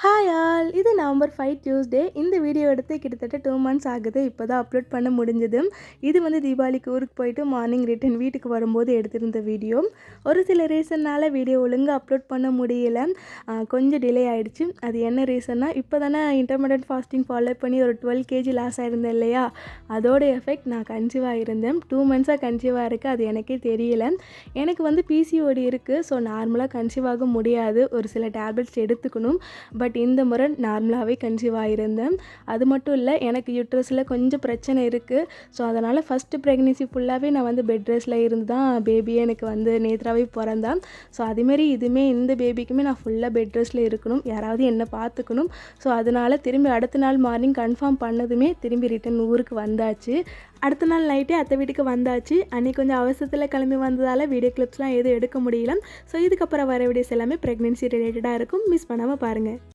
Hi all, இது November 5 Tuesday. இந்த video எடுத்து கிட்டத்தட்ட 2 மந்த்ஸ் ஆகுது. இப்போ தான் அப்லோட் பண்ண முடிஞ்சது. இது வந்து தீபாவளிக்கு ஊருக்கு போயிட்டு மார்னிங் ரிட்டன் வீட்டுக்கு வரும்போது எடுத்திருந்த வீடியோ. ஒரு சில ரீசன்னால் வீடியோ ஒழுங்காக அப்லோட் பண்ண முடியல. கொஞ்சம் டிலே ஆகிடுச்சு. அது என்ன ரீசன்னா, இப்போ தானே இன்டர்மீடியட் ஃபாஸ்டிங் ஃபாலோ பண்ணி ஒரு 12 kg லாஸ் ஆகிருந்தேன் இல்லையா? அதோட எஃபெக்ட் நான் கன்சீவாக இருந்தேன். 2 மந்த்ஸாக கன்சீவாக இருக்குது. அது எனக்கே தெரியல. எனக்கு வந்து பிசிஓடி இருக்குது. ஸோ நார்மலாக கன்சீவ் ஆக முடியாது. ஒரு சில டேப்லெட்ஸ் எடுத்துக்கணும். பட் இந்த முறை நார்மலாகவே கன்சீவ் ஆகியிருந்தேன். அது மட்டும் இல்லை, எனக்கு யூட்ரஸில் கொஞ்சம் பிரச்சனை இருக்குது. ஸோ அதனால் ஃபஸ்ட்டு ப்ரெக்னென்சி ஃபுல்லாகவே நான் வந்து பெட் ரெஸ்ட்டில் இருந்து தான் பேபியே எனக்கு வந்து நேத்ராவே பிறந்தான். ஸோ அதுமாரி இதுவுமே இந்த பேபிக்குமே நான் ஃபுல்லாக பெட் ரெஸ்ட்டில் இருக்கணும். யாராவது என்னை பார்த்துக்கணும். ஸோ அதனால் திரும்பி அடுத்த நாள் மார்னிங் கன்ஃபார்ம் பண்ணதுமே திரும்பி ரிட்டன் ஊருக்கு வந்தாச்சு. அடுத்த நாள் நைட்டே அத்தை வீட்டுக்கு வந்தாச்சு. அன்றைக்கி கொஞ்சம் அவசரத்தில் கிளம்பி வந்ததால் வீடியோ கிளிப்ஸ்லாம் எதுவும் எடுக்க முடியல. ஸோ இதுக்கப்புறம் வர வீடியோஸ் எல்லாமே ப்ரெக்னென்சி ரிலேட்டடாக இருக்கும். மிஸ் பண்ணாமல் பாருங்கள்.